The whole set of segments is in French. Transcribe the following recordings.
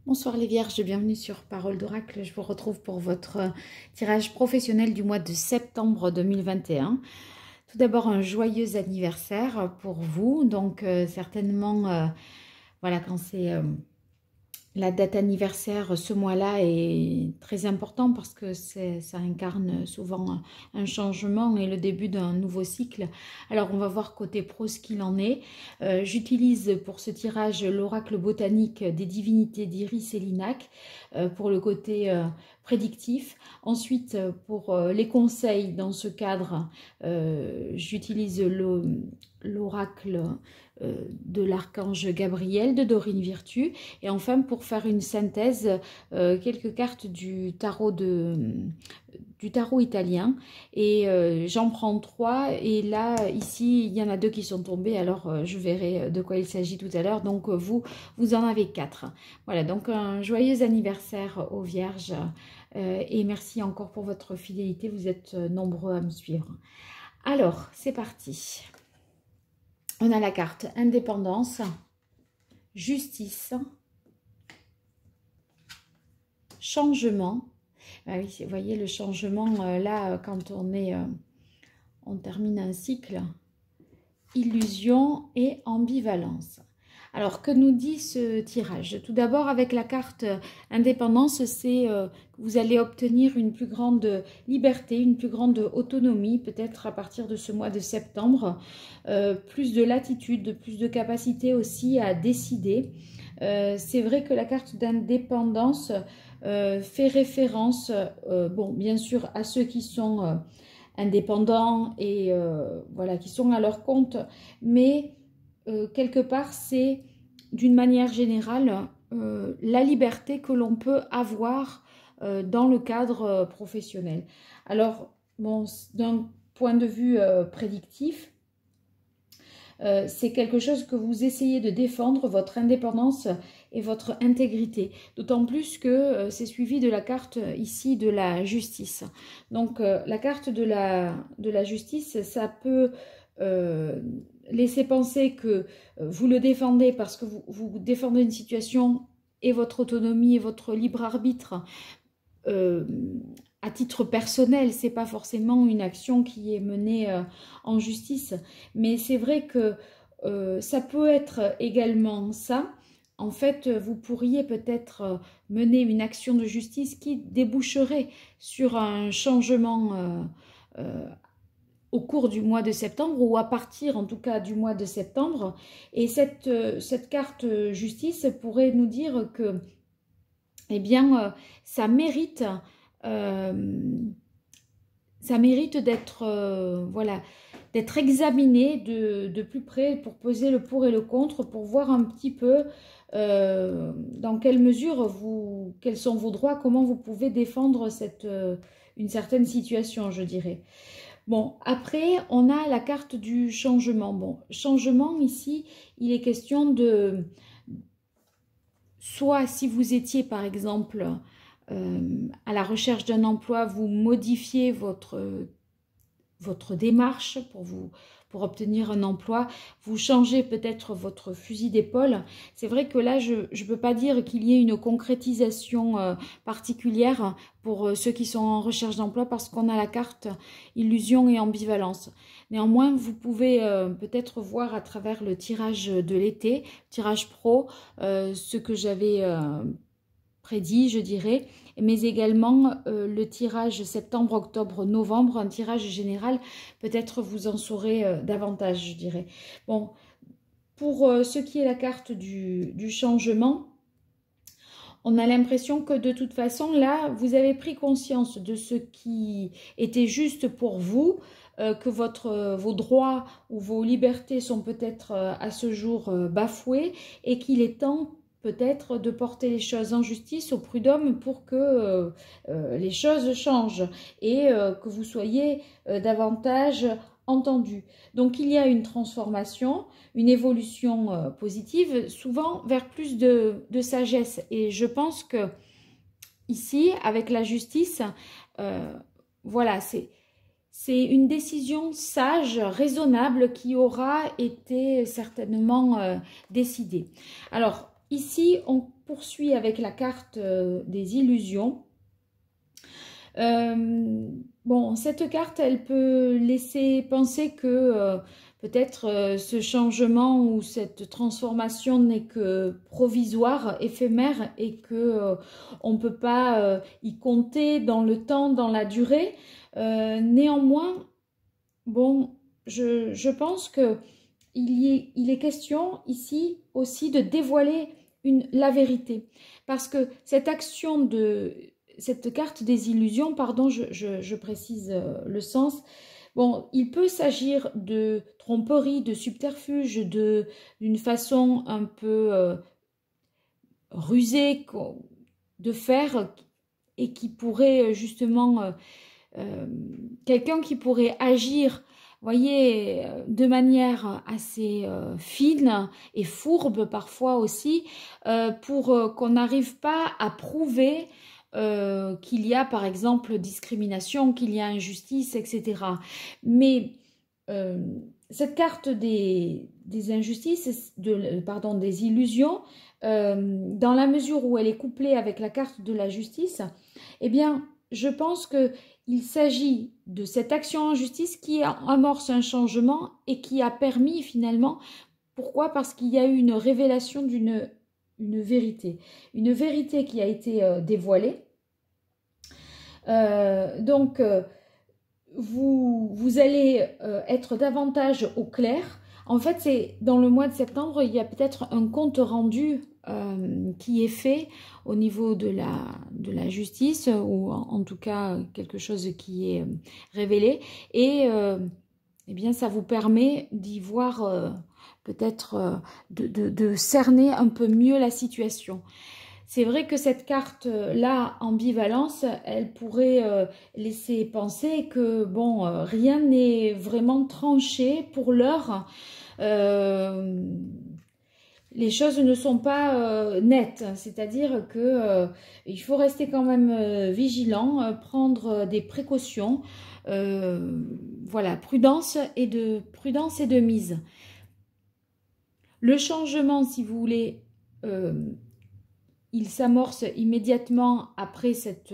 Bonsoir les Vierges, bienvenue sur Parole d'Oracle. Je vous retrouve pour votre tirage professionnel du mois de septembre 2021. Tout d'abord, un joyeux anniversaire pour vous. Donc, certainement, voilà, quand c'est la date anniversaire, ce mois-là est très important parce que ça incarne souvent un changement et le début d'un nouveau cycle. Alors, on va voir côté pro ce qu'il en est. J'utilise pour ce tirage l'oracle botanique des divinités d'Iris et Linac pour le côté prédictif. Ensuite, pour les conseils dans ce cadre, j'utilise l'oracle de l'archange Gabriel de Dorine Virtue, et enfin pour faire une synthèse, quelques cartes du tarot italien, et j'en prends 3, et là ici il y en a 2 qui sont tombés, alors je verrai de quoi il s'agit tout à l'heure. Donc vous en avez 4. Voilà, donc un joyeux anniversaire aux Vierges, et merci encore pour votre fidélité, vous êtes nombreux à me suivre. Alors c'est parti. On a la carte indépendance, justice, changement. Ah oui, vous voyez le changement là quand on termine un cycle, illusion et ambivalence. Alors, que nous dit ce tirage? Tout d'abord, avec la carte indépendance, c'est que vous allez obtenir une plus grande liberté, une plus grande autonomie, peut-être à partir de ce mois de septembre, plus de latitude, plus de capacité aussi à décider. C'est vrai que la carte d'indépendance fait référence, bon, bien sûr, à ceux qui sont indépendants et voilà, qui sont à leur compte, mais quelque part, c'est d'une manière générale la liberté que l'on peut avoir dans le cadre professionnel. Alors, bon, d'un point de vue prédictif, c'est quelque chose que vous essayez de défendre, votre indépendance et votre intégrité. D'autant plus que c'est suivi de la carte ici de la justice. Donc, la carte de la justice, ça peut laisser penser que vous le défendez parce que vous défendez une situation et votre autonomie et votre libre arbitre à titre personnel. C'est pas forcément une action qui est menée en justice, mais c'est vrai que ça peut être également ça. En fait, vous pourriez peut-être mener une action de justice qui déboucherait sur un changement au cours du mois de septembre, ou à partir en tout cas du mois de septembre. Et cette carte justice pourrait nous dire que, eh bien, ça mérite d'être voilà, d'être examiné de plus près pour peser le pour et le contre, pour voir un petit peu dans quelle mesure quels sont vos droits, comment vous pouvez défendre une certaine situation, je dirais. Bon, après, on a la carte du changement. Bon, changement, ici, il est question de... Soit si vous étiez, par exemple, à la recherche d'un emploi, vous modifiez votre démarche pour obtenir un emploi, vous changez peut-être votre fusil d'épaule. C'est vrai que là, je ne peux pas dire qu'il y ait une concrétisation particulière pour ceux qui sont en recherche d'emploi, parce qu'on a la carte illusion et ambivalence. Néanmoins, vous pouvez peut-être voir à travers le tirage de l'été, tirage pro, ce que j'avais prédit, je dirais, mais également le tirage septembre, octobre, novembre, un tirage général. Peut-être vous en saurez davantage, je dirais. Bon, pour ce qui est la carte du changement, on a l'impression que de toute façon, là, vous avez pris conscience de ce qui était juste pour vous, que vos droits ou vos libertés sont peut-être à ce jour bafoués, et qu'il est temps peut-être de porter les choses en justice, au prud'homme, pour que les choses changent et que vous soyez davantage entendu. Donc il y a une transformation, une évolution positive, souvent vers plus de sagesse. Et je pense que ici, avec la justice, voilà, c'est une décision sage, raisonnable, qui aura été certainement décidée. Alors, ici, on poursuit avec la carte des illusions. Bon, cette carte, elle peut laisser penser que peut-être ce changement ou cette transformation n'est que provisoire, éphémère, et que on ne peut pas y compter dans le temps, dans la durée. Néanmoins, bon, je pense que il est question ici aussi de dévoiler la vérité. Parce que cette action de cette carte des illusions, pardon, je précise le sens. Bon, il peut s'agir de tromperie, de subterfuge, d'une façon un peu rusée de faire, et qui pourrait justement, quelqu'un qui pourrait agir, voyez, de manière assez fine et fourbe parfois aussi, pour qu'on n'arrive pas à prouver qu'il y a par exemple discrimination, qu'il y a injustice, etc. Mais cette carte des injustices, pardon, des illusions, dans la mesure où elle est couplée avec la carte de la justice, eh bien, je pense qu'il s'agit de cette action en justice qui amorce un changement et qui a permis finalement, pourquoi? Parce qu'il y a eu une révélation d'une vérité. Une vérité qui a été dévoilée. Donc, vous allez être davantage au clair. En fait, c'est dans le mois de septembre, il y a peut-être un compte rendu qui est fait au niveau de la justice, ou en tout cas quelque chose qui est révélé. Et eh bien, ça vous permet d'y voir peut-être de cerner un peu mieux la situation. C'est vrai que cette carte-là, ambivalence, elle pourrait laisser penser que, bon, rien n'est vraiment tranché pour l'heure. Les choses ne sont pas nettes, c'est-à-dire que il faut rester quand même vigilant, prendre des précautions. Voilà, prudence et de mise. Le changement, si vous voulez, il s'amorce immédiatement après cette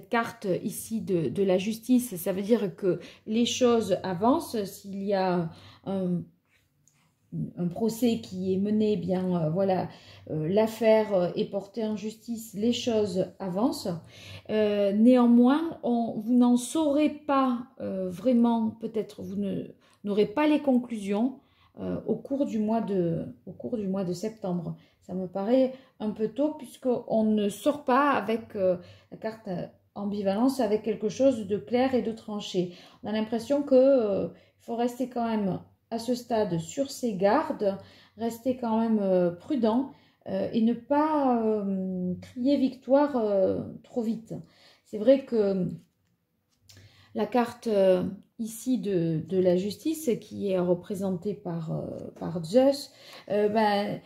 carte ici de la justice. Ça veut dire que les choses avancent. S'il y a un procès qui est mené, eh bien voilà, l'affaire est portée en justice, les choses avancent. Néanmoins, vous n'en saurez pas vraiment, peut-être vous n'aurez pas les conclusions au cours du mois de septembre. Ça me paraît un peu tôt, puisqu'on ne sort pas avec la carte ambivalence, avec quelque chose de clair et de tranché. On a l'impression qu'il faut rester quand même à ce stade sur ses gardes, rester quand même prudent et ne pas crier victoire trop vite. C'est vrai que la carte ici de la justice, qui est représentée par Zeus, ben,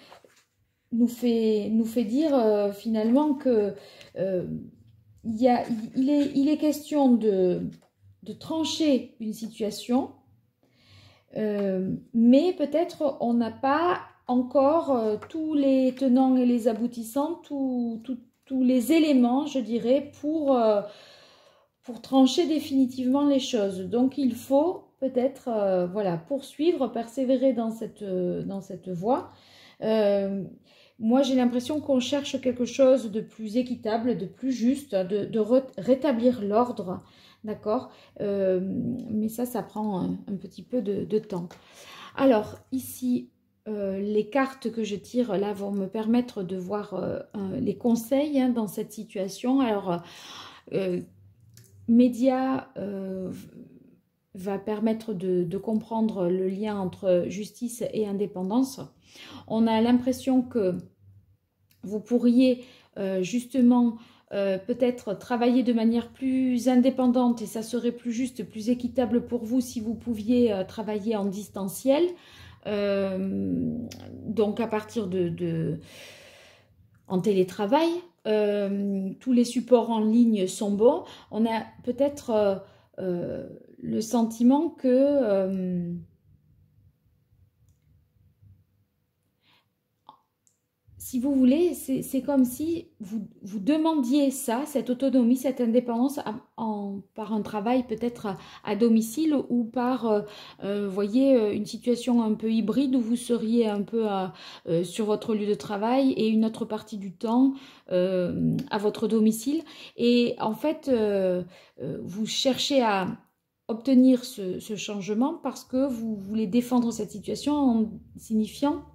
nous fait dire finalement que il est question de trancher une situation, mais peut-être on n'a pas encore tous les tenants et les aboutissants, tous les éléments, je dirais, pour trancher définitivement les choses. Donc il faut peut-être voilà, poursuivre, persévérer dans cette voie. Moi, j'ai l'impression qu'on cherche quelque chose de plus équitable, de plus juste, de rétablir l'ordre, d'accord, mais ça prend un petit peu de temps. Alors, ici, les cartes que je tire là vont me permettre de voir les conseils hein, dans cette situation. Alors, Média va permettre de comprendre le lien entre justice et indépendance. On a l'impression que vous pourriez justement peut-être travailler de manière plus indépendante, et ça serait plus juste, plus équitable pour vous si vous pouviez travailler en distanciel. Donc à partir en télétravail, tous les supports en ligne sont bons. On a peut-être le sentiment que si vous voulez, c'est comme si vous demandiez ça, cette autonomie, cette indépendance par un travail peut-être à domicile ou par, voyez, une situation un peu hybride où vous seriez un peu sur votre lieu de travail et une autre partie du temps à votre domicile. Et en fait, vous cherchez à obtenir ce changement parce que vous voulez défendre cette situation en signifiant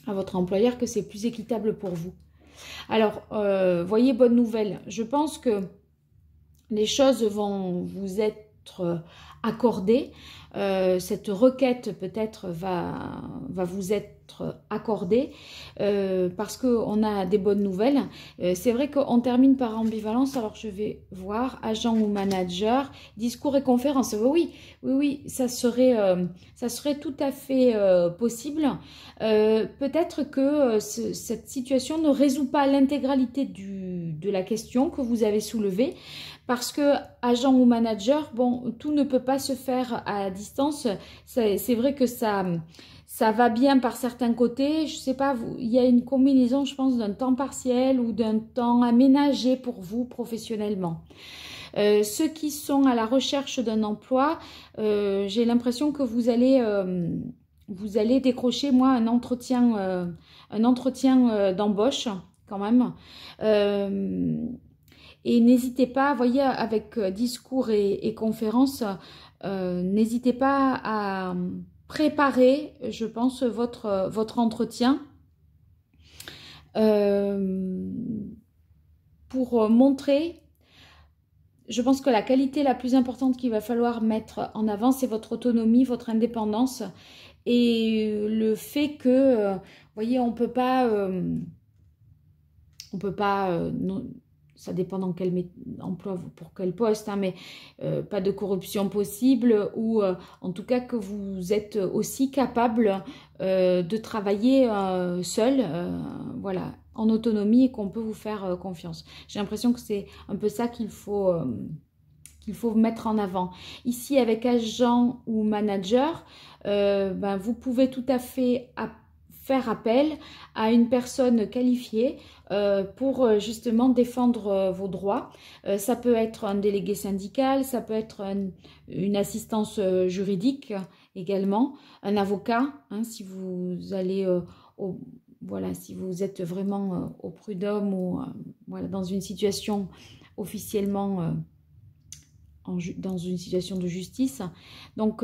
à votre employeur que c'est plus équitable pour vous. Alors, voyez, bonne nouvelle, je pense que les choses vont vous être accordées. Cette requête peut-être va vous être accordée parce qu'on a des bonnes nouvelles. C'est vrai qu'on termine par ambivalence, alors je vais voir agent ou manager, discours et conférence. Oui, ça serait tout à fait possible. Peut-être que cette situation ne résout pas l'intégralité de la question que vous avez soulevée. Parce que agent ou manager, bon, tout ne peut pas se faire à distance. C'est vrai que ça va bien par certains côtés. Je sais pas, il y a une combinaison, je pense, d'un temps partiel ou d'un temps aménagé pour vous professionnellement. Ceux qui sont à la recherche d'un emploi, j'ai l'impression que vous allez décrocher, moi, un entretien d'embauche quand même. Et n'hésitez pas, voyez, avec discours et conférences, n'hésitez pas à préparer, je pense, votre entretien pour montrer, je pense que la qualité la plus importante qu'il va falloir mettre en avant, c'est votre autonomie, votre indépendance et le fait que, voyez, on peut pas ça dépend dans quel emploi, pour quel poste, hein, mais pas de corruption possible ou en tout cas que vous êtes aussi capable de travailler seul, voilà, en autonomie et qu'on peut vous faire confiance. J'ai l'impression que c'est un peu ça qu'il faut mettre en avant. Ici, avec agent ou manager, vous pouvez tout à fait faire appel à une personne qualifiée pour justement défendre vos droits. Ça peut être un délégué syndical, ça peut être une assistance juridique également, un avocat, hein, si vous allez voilà, si vous êtes vraiment au prud'homme ou voilà, dans une situation officiellement dans une situation de justice. Donc,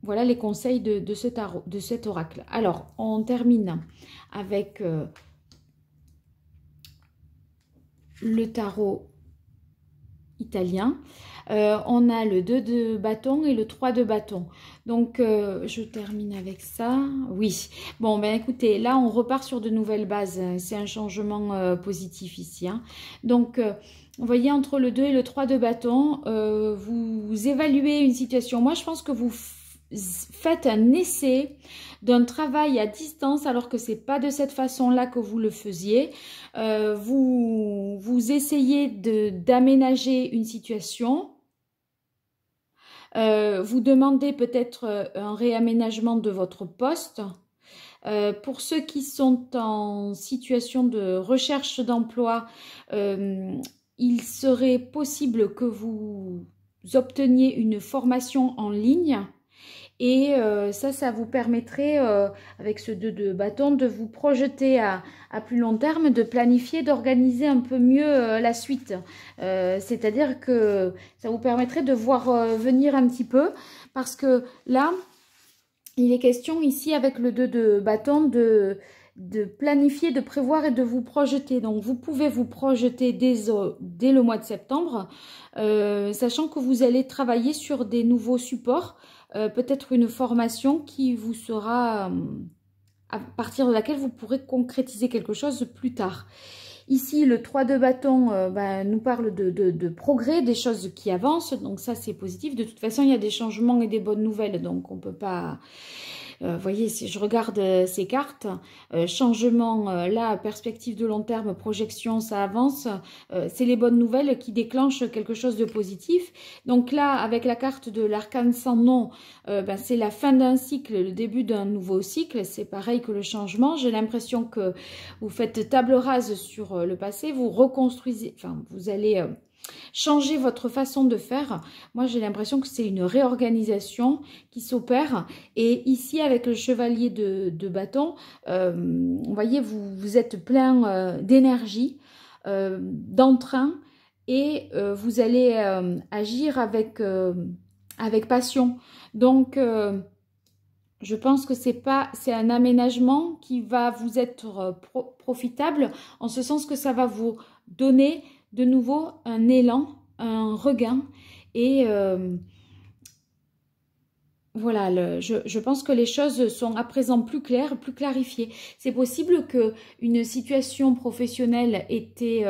voilà les conseils de ce tarot, de cet oracle. Alors, on termine avec le tarot italien. On a le 2 de bâton et le 3 de bâton. Donc, je termine avec ça. Oui. Bon, ben écoutez, là, on repart sur de nouvelles bases. C'est un changement positif ici. Hein. Donc, vous voyez, entre le 2 et le 3 de bâton, vous évaluez une situation. Moi, je pense que vous faites un essai d'un travail à distance alors que c'est pas de cette façon-là que vous le faisiez. Vous essayez d'aménager une situation. Vous demandez peut-être un réaménagement de votre poste. Pour ceux qui sont en situation de recherche d'emploi, il serait possible que vous obteniez une formation en ligne. Et ça vous permettrait, avec ce 2 de bâton, de vous projeter à plus long terme, de planifier, d'organiser un peu mieux la suite. C'est-à-dire que ça vous permettrait de voir venir un petit peu, parce que là, il est question ici, avec le 2 de bâton, de planifier, de prévoir et de vous projeter. Donc, vous pouvez vous projeter dès le mois de septembre, sachant que vous allez travailler sur des nouveaux supports, peut-être une formation qui vous sera, à partir de laquelle vous pourrez concrétiser quelque chose plus tard. Ici, le 3 de bâton nous parle de progrès, des choses qui avancent, donc ça c'est positif. De toute façon, il y a des changements et des bonnes nouvelles, donc on ne peut pas... Vous voyez, si je regarde ces cartes, changement, là, perspective de long terme, projection, ça avance. C'est les bonnes nouvelles qui déclenchent quelque chose de positif. Donc là, avec la carte de l'arcane sans nom, ben, c'est la fin d'un cycle, le début d'un nouveau cycle. C'est pareil que le changement. J'ai l'impression que vous faites table rase sur le passé, vous reconstruisez, enfin, vous allez... changer votre façon de faire. Moi, j'ai l'impression que c'est une réorganisation qui s'opère. Et ici, avec le chevalier de bâton, vous voyez, vous êtes plein d'énergie, d'entrain, et vous allez agir avec passion. Donc, je pense que c'est un aménagement qui va vous être profitable, en ce sens que ça va vous donner de nouveau un élan, un regain. Et voilà, je pense que les choses sont à présent plus claires, plus clarifiées. C'est possible qu'une situation professionnelle était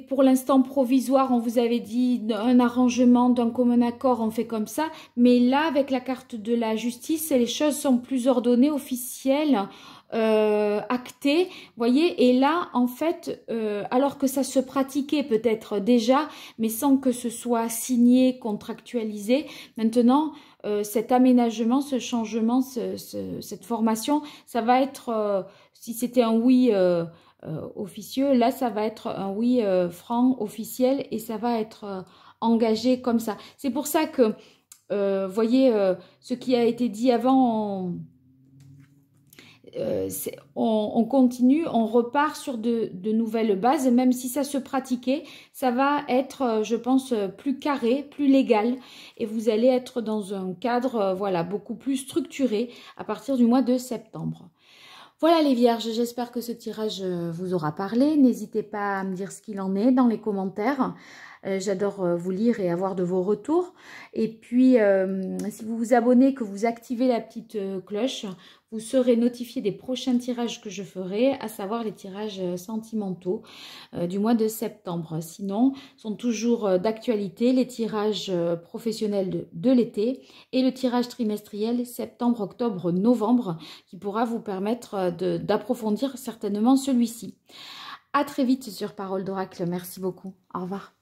pour l'instant provisoire, on vous avait dit un arrangement d'un commun accord, on fait comme ça, mais là avec la carte de la justice, les choses sont plus ordonnées, officielles, actées, voyez, et là en fait, alors que ça se pratiquait peut-être déjà, mais sans que ce soit signé, contractualisé, maintenant cet aménagement, ce changement, cette formation, ça va être, si c'était un oui officieux, là ça va être un oui franc, officiel, et ça va être engagé comme ça. C'est pour ça que, voyez, ce qui a été dit avant, on continue, on repart sur de nouvelles bases, même si ça se pratiquait, ça va être, je pense, plus carré, plus légal, et vous allez être dans un cadre, voilà, beaucoup plus structuré à partir du mois de septembre. Voilà les vierges, j'espère que ce tirage vous aura parlé. N'hésitez pas à me dire ce qu'il en est dans les commentaires. J'adore vous lire et avoir de vos retours. Et puis, si vous vous abonnez, que vous activez la petite cloche, vous serez notifié des prochains tirages que je ferai, à savoir les tirages sentimentaux du mois de septembre. Sinon, sont toujours d'actualité les tirages professionnels de l'été et le tirage trimestriel septembre, octobre, novembre, qui pourra vous permettre d'approfondir certainement celui-ci. À très vite sur Parole d'Oracle. Merci beaucoup. Au revoir.